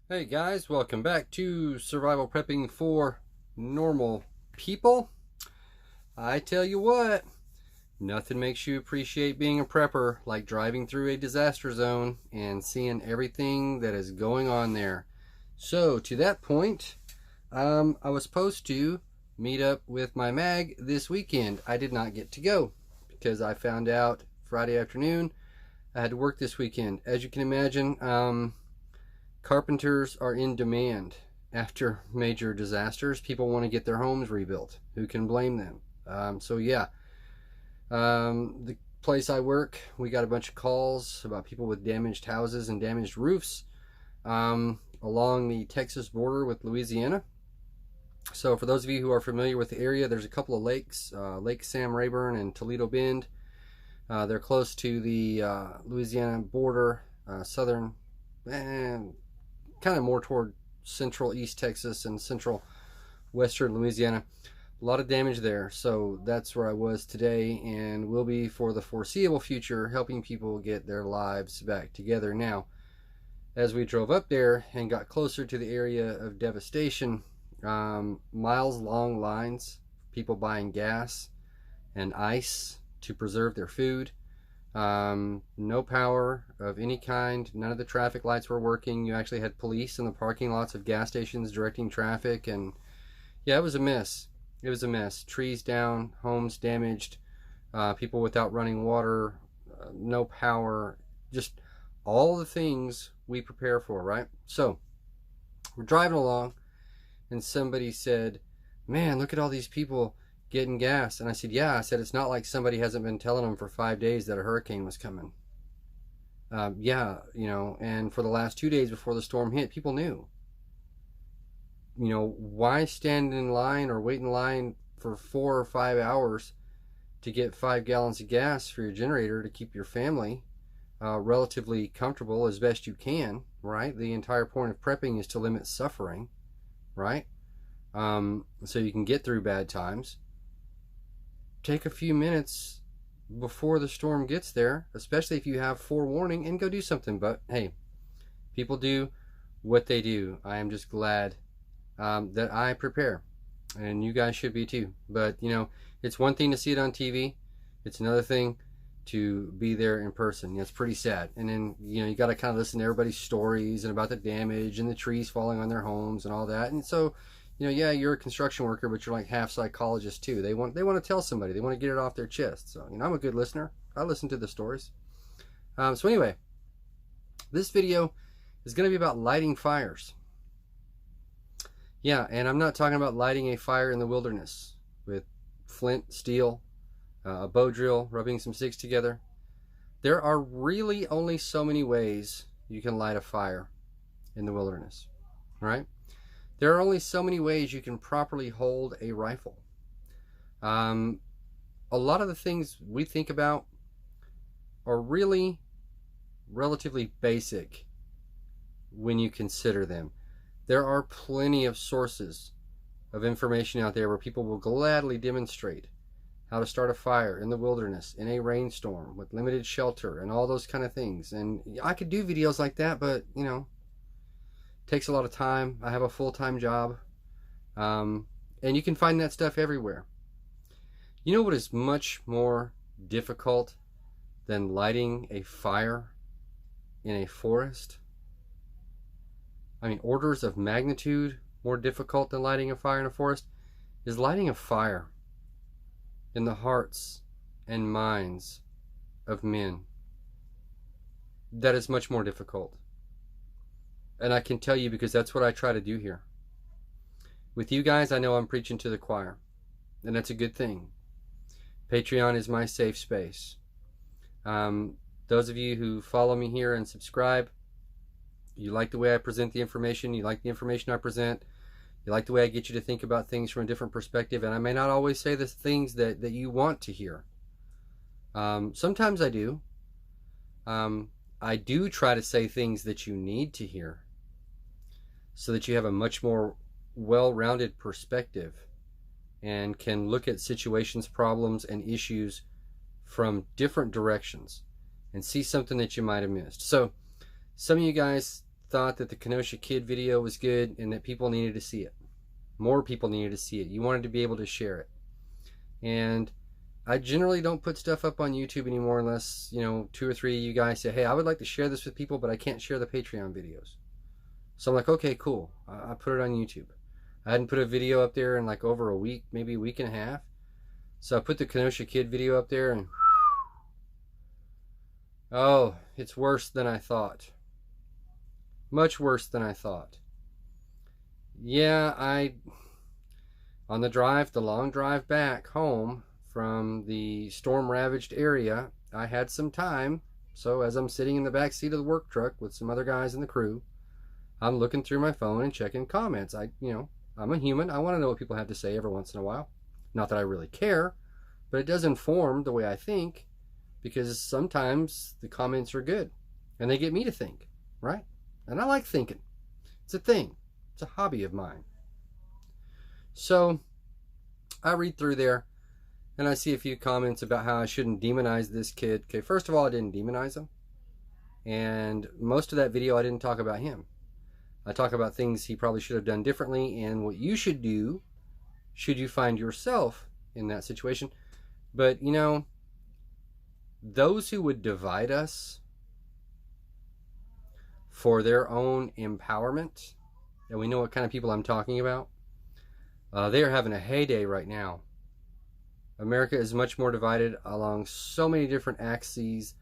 Hey guys, welcome back to Survival Prepping for Normal People. I tell you what, nothing makes you appreciate being a prepper like driving through a disaster zone and seeing everything that is going on there. So to that point, I was supposed to meet up with my mag this weekend. I did not get to go because I found out Friday afternoon I had to work this weekend. As you can imagine, carpenters are in demand after major disasters. People want to get their homes rebuilt. Who can blame them? The place I work, we got a bunch of calls about people with damaged houses and damaged roofs along the Texas border with Louisiana. So for those of you who are familiar with the area, there's a couple of lakes, Lake Sam Rayburn and Toledo Bend. They're close to the Louisiana border, southern, and kind of more toward central East Texas and central western Louisiana. A lot of damage there. So that's where I was today and will be for the foreseeable future, helping people get their lives back together. Now, as we drove up there and got closer to the area of devastation, miles long lines, people buying gas and ice to preserve their food. No power of any kind. None of the traffic lights were working. You actually had police in the parking lots of gas stations directing traffic, and yeah, it was a mess. It was a mess. Trees down, homes damaged, people without running water, no power, just all the things we prepare for, right? So we're driving along and somebody said, "Man, look at all these people getting gas." And I said, "Yeah." I said, "It's not like somebody hasn't been telling them for 5 days that a hurricane was coming." Yeah, and for the last 2 days before the storm hit, people knew. Why stand in line or wait in line for 4 or 5 hours to get 5 gallons of gas for your generator to keep your family relatively comfortable as best you can, right? The entire point of prepping is to limit suffering, right? So you can get through bad times. Take a few minutes before the storm gets there, especially if you have forewarning, and go do something. But hey, people do what they do. I am just glad that I prepare, and you guys should be too. But it's one thing to see it on TV. It's another thing to be there in person. It's pretty sad. And then you got to kind of listen to everybody's stories and about the damage and the trees falling on their homes and all that. And so yeah, you're a construction worker, but you're like half psychologist too. They want to tell somebody. They want to get it off their chest. So I'm a good listener. I listen to the stories. So anyway, this video is going to be about lighting fires. Yeah, and I'm not talking about lighting a fire in the wilderness with flint, steel, a bow drill, rubbing some sticks together. There are really only so many ways you can light a fire in the wilderness, right? There are only so many ways you can properly hold a rifle. A lot of the things we think about are really relatively basic when you consider them. There are plenty of sources of information out there where people will gladly demonstrate how to start a fire in the wilderness, in a rainstorm, with limited shelter, and all those kind of things. And I could do videos like that, but takes a lot of time. I have a full-time job, and you can find that stuff everywhere. You know what is much more difficult than lighting a fire in a forest? I mean, orders of magnitude more difficult than lighting a fire in a forest is lighting a fire in the hearts and minds of men. That is much more difficult. And I can tell you, because that's what I try to do here. With you guys, I know I'm preaching to the choir, and that's a good thing. Patreon is my safe space. Those of you who follow me here and subscribe, you like the way I present the information, you like the information I present, you like the way I get you to think about things from a different perspective, and I may not always say the things that you want to hear. Sometimes I do. I do try to say things that you need to hear, so that you have a much more well-rounded perspective and can look at situations, problems, and issues from different directions and see something that you might have missed. So some of you guys thought that the Kenosha Kid video was good and that people needed to see it. More people needed to see it. You wanted to be able to share it. And I generally don't put stuff up on YouTube anymore unless, you know, 2 or 3 of you guys say, hey, I would like to share this with people, but I can't share the Patreon videos. So I'm like, okay, cool. I put it on YouTube. I hadn't put a video up there in like over a week, maybe a week and a half. So I put the Kenosha Kid video up there and oh, it's worse than I thought. Much worse than I thought. Yeah, on the long drive back home from the storm-ravaged area, I had some time. So as I'm sitting in the back seat of the work truck with some other guys in the crew, I'm looking through my phone and checking comments. I'm a human. I want to know what people have to say every once in a while. Not that I really care, but it does inform the way I think, because sometimes the comments are good and they get me to think, right? And I like thinking. It's a thing. It's a hobby of mine. So I read through there and I see a few comments about how I shouldn't demonize this kid. Okay, first of all, I didn't demonize him. And most of that video, I didn't talk about him. I talk about things he probably should have done differently and what you should do should you find yourself in that situation. But, you know, those who would divide us for their own empowerment, and we know what kind of people I'm talking about, they are having a heyday right now. America is much more divided along so many different axes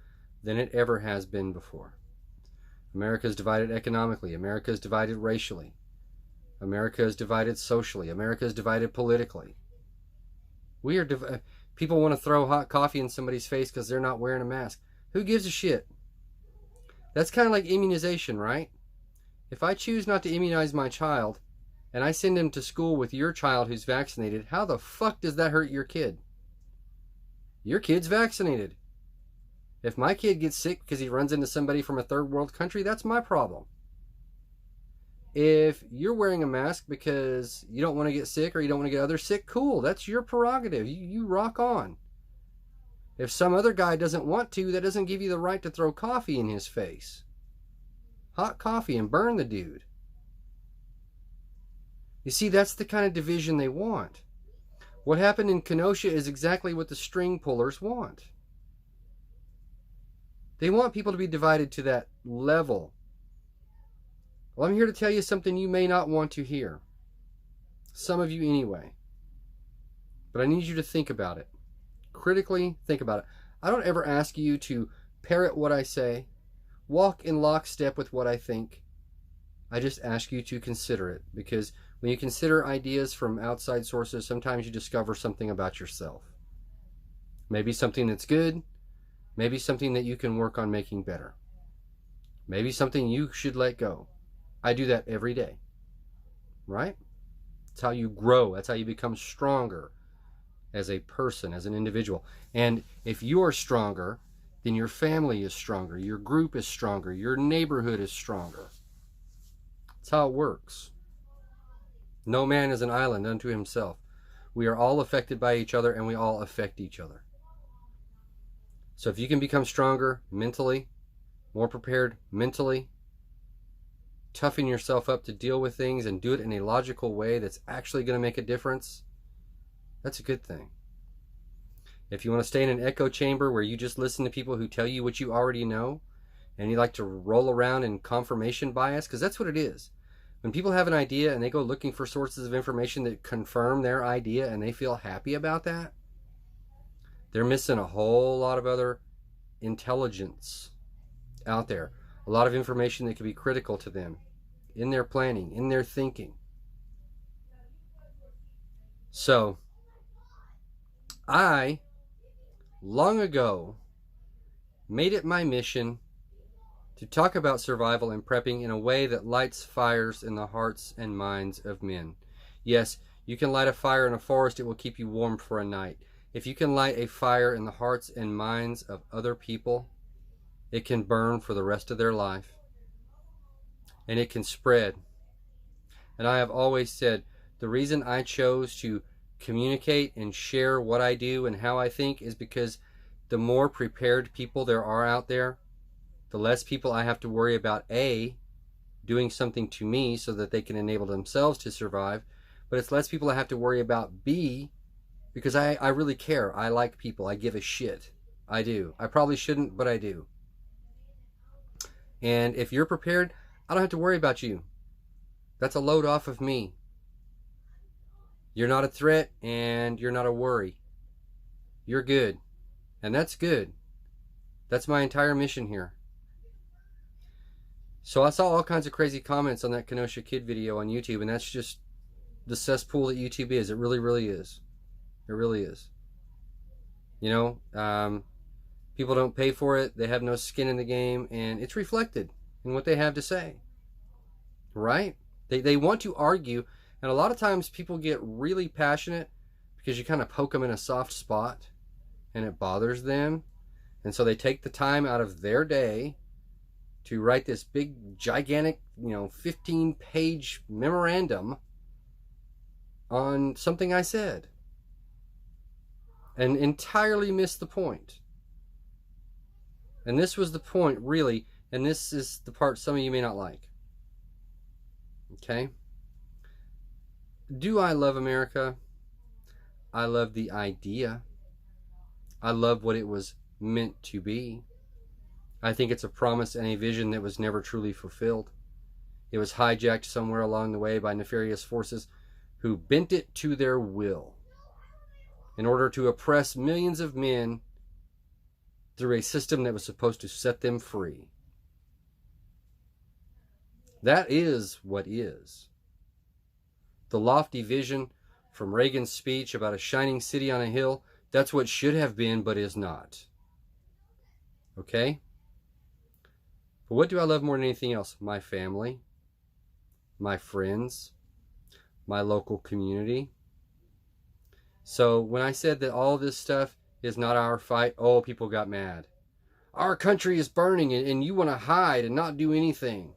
than it ever has been before. America is divided economically. America is divided racially. America is divided socially. America is divided politically. We are people want to throw hot coffee in somebody's face because they're not wearing a mask. Who gives a shit? That's kind of like immunization, right? If I choose not to immunize my child and I send him to school with your child who's vaccinated, how the fuck does that hurt your kid? Your kid's vaccinated. If my kid gets sick because he runs into somebody from a third world country, that's my problem. If you're wearing a mask because you don't want to get sick or you don't want to get others sick, cool. That's your prerogative. You rock on. If some other guy doesn't want to, that doesn't give you the right to throw coffee in his face. Hot coffee and burn the dude. You see, that's the kind of division they want. What happened in Kenosha is exactly what the string pullers want. They want people to be divided to that level. Well, I'm here to tell you something you may not want to hear. Some of you anyway. But I need you to think about it. Critically think about it. I don't ever ask you to parrot what I say, walk in lockstep with what I think. I just ask you to consider it, because when you consider ideas from outside sources, sometimes you discover something about yourself. Maybe something that's good, maybe something that you can work on making better. Maybe something you should let go. I do that every day, right? That's how you grow. That's how you become stronger as a person, as an individual. And if you are stronger, then your family is stronger, your group is stronger, your neighborhood is stronger. That's how it works. No man is an island unto himself. We are all affected by each other, and we all affect each other. So if you can become stronger mentally, more prepared mentally, toughen yourself up to deal with things and do it in a logical way that's actually going to make a difference, that's a good thing. If you want to stay in an echo chamber where you just listen to people who tell you what you already know, and you like to roll around in confirmation bias, because that's what it is. When people have an idea and they go looking for sources of information that confirm their idea and they feel happy about that, they're missing a whole lot of other intelligence out there. A lot of information that could be critical to them in their planning, in their thinking. So, I, long ago, made it my mission to talk about survival and prepping in a way that lights fires in the hearts and minds of men. Yes, you can light a fire in a forest, it will keep you warm for a night. If you can light a fire in the hearts and minds of other people, it can burn for the rest of their life. And it can spread. And I have always said, the reason I chose to communicate and share what I do and how I think is because the more prepared people there are out there, the less people I have to worry about, A, doing something to me so that they can enable themselves to survive, but it's less people I have to worry about B, because I really care. I like people. I give a shit. I do. I probably shouldn't, but I do. And if you're prepared, I don't have to worry about you. That's a load off of me. You're not a threat, and you're not a worry. You're good. And that's good. That's my entire mission here. So I saw all kinds of crazy comments on that Kenosha Kid video on YouTube, and that's just the cesspool that YouTube is. It really, really is. It really is. You know, people don't pay for it. They have no skin in the game, and it's reflected in what they have to say. Right? They want to argue, and a lot of times people get really passionate because you kind of poke them in a soft spot, and it bothers them. And so they take the time out of their day to write this big, gigantic, 15-page memorandum on something I said, and entirely miss the point. And this was the point, really, and this is the part some of you may not like. Okay? Do I love America? I love the idea. I love what it was meant to be. I think it's a promise and a vision that was never truly fulfilled. It was hijacked somewhere along the way by nefarious forces who bent it to their will in order to oppress millions of men through a system that was supposed to set them free. That is what is. The lofty vision from Reagan's speech about a shining city on a hill, that's what should have been but is not. Okay? But what do I love more than anything else? My family, my friends, my local community. So when I said that all this stuff is not our fight, oh, people got mad. Our country is burning and you want to hide and not do anything.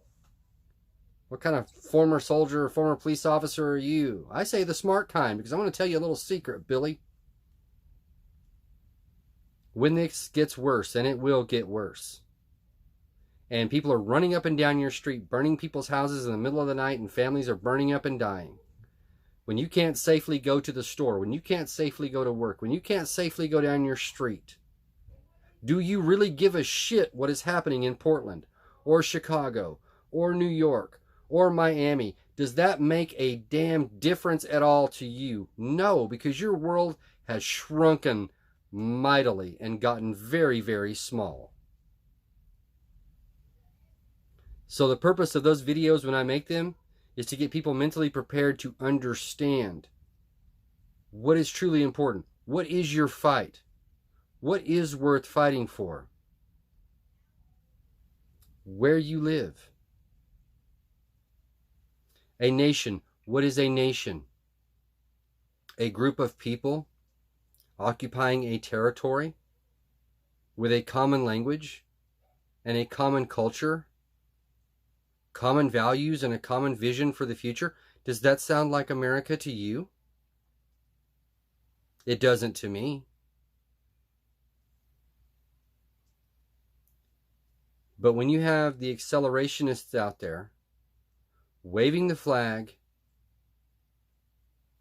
What kind of former soldier or former police officer are you? I say the smart kind, because I'm going to tell you a little secret, Billy. When this gets worse, and it will get worse, and people are running up and down your street, burning people's houses in the middle of the night, and families are burning up and dying, when you can't safely go to the store, when you can't safely go to work, when you can't safely go down your street, do you really give a shit what is happening in Portland, or Chicago, or New York, or Miami? Does that make a damn difference at all to you? No, because your world has shrunken mightily and gotten very, very small. So the purpose of those videos when I make them is to get people mentally prepared to understand what is truly important. What is your fight? What is worth fighting for? Where you live. A nation. What is a nation? A group of people occupying a territory with a common language and a common culture, common values and a common vision for the future. Does that sound like America to you? It doesn't to me. But when you have the accelerationists out there waving the flag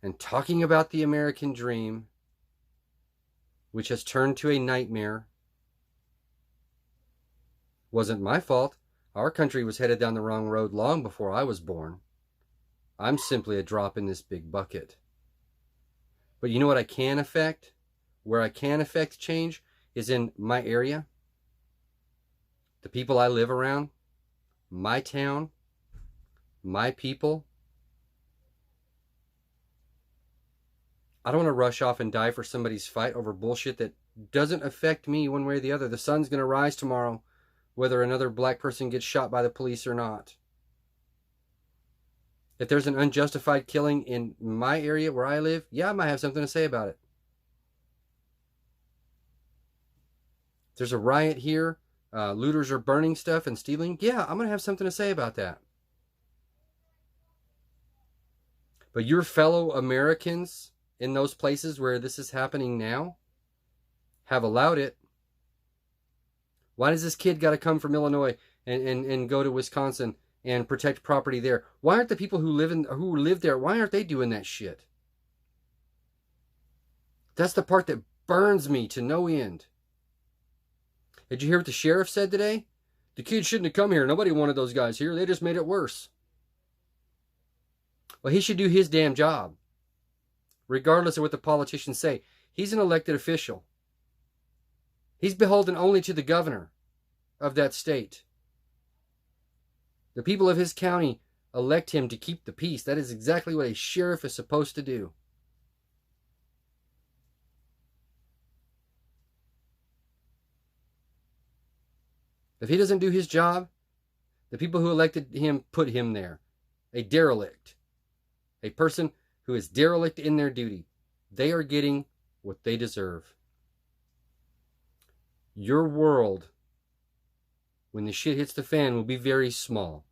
and talking about the American dream, which has turned to a nightmare, wasn't my fault. Our country was headed down the wrong road long before I was born. I'm simply a drop in this big bucket. But you know what I can affect? Where I can affect change is in my area, the people I live around, my town, my people. I don't want to rush off and die for somebody's fight over bullshit that doesn't affect me one way or the other. The sun's going to rise tomorrow, whether another black person gets shot by the police or not. If there's an unjustified killing in my area where I live, yeah, I might have something to say about it. If there's a riot here, looters are burning stuff and stealing, yeah, I'm going to have something to say about that. But your fellow Americans in those places where this is happening now have allowed it. Why does this kid got to come from Illinois and go to Wisconsin and protect property there. Why aren't the people who live there, why aren't they doing that shit? That's the part that burns me to no end. Did you hear what the sheriff said today? The kids shouldn't have come here. Nobody wanted those guys here. They just made it worse. Well, he should do his damn job, regardless of what the politicians say. He's an elected official. He's beholden only to the governor of that state. The people of his county elect him to keep the peace. That is exactly what a sheriff is supposed to do. If he doesn't do his job, the people who elected him put him there. A derelict. A person who is derelict in their duty. They are getting what they deserve. Your world, when the shit hits the fan, will be very small.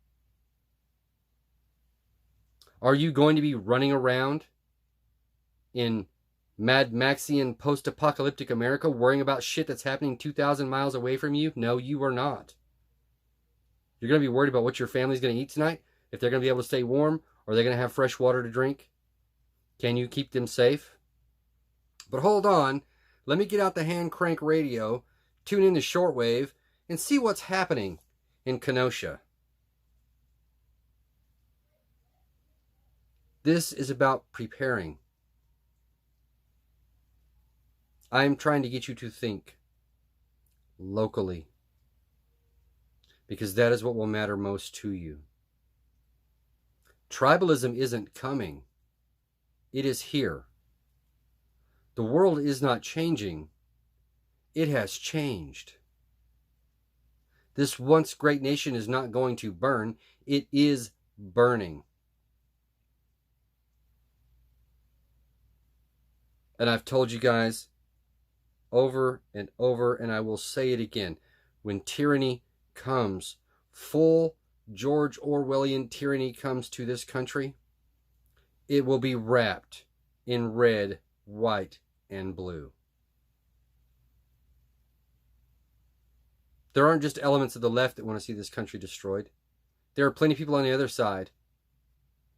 Are you going to be running around in Mad Maxian post-apocalyptic America worrying about shit that's happening 2,000 miles away from you? No, you are not. You're going to be worried about what your family's going to eat tonight, if they're going to be able to stay warm, or are they going to have fresh water to drink? Can you keep them safe? But hold on, let me get out the hand crank radio, tune in to shortwave, and see what's happening in Kenosha. This is about preparing. I'm trying to get you to think locally, because that is what will matter most to you. Tribalism isn't coming. It is here. The world is not changing. It has changed. This once great nation is not going to burn. It is burning. And I've told you guys over and over, and I will say it again. When tyranny comes, full George Orwellian tyranny comes to this country, it will be wrapped in red, white, and blue. There aren't just elements of the left that want to see this country destroyed. There are plenty of people on the other side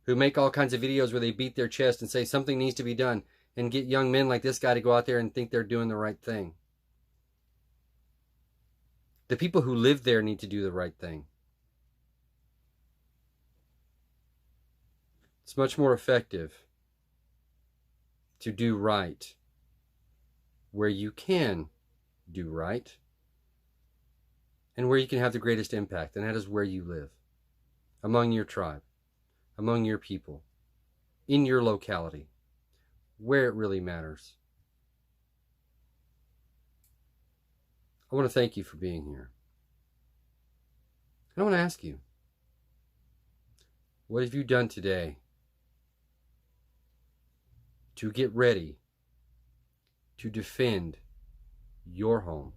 who make all kinds of videos where they beat their chest and say something needs to be done, and get young men like this guy to go out there and think they're doing the right thing. The people who live there need to do the right thing. It's much more effective to do right where you can do right and where you can have the greatest impact, and that is where you live, among your tribe, among your people, in your locality, where it really matters. I want to thank you for being here. And I want to ask you, what have you done today to get ready to defend your home?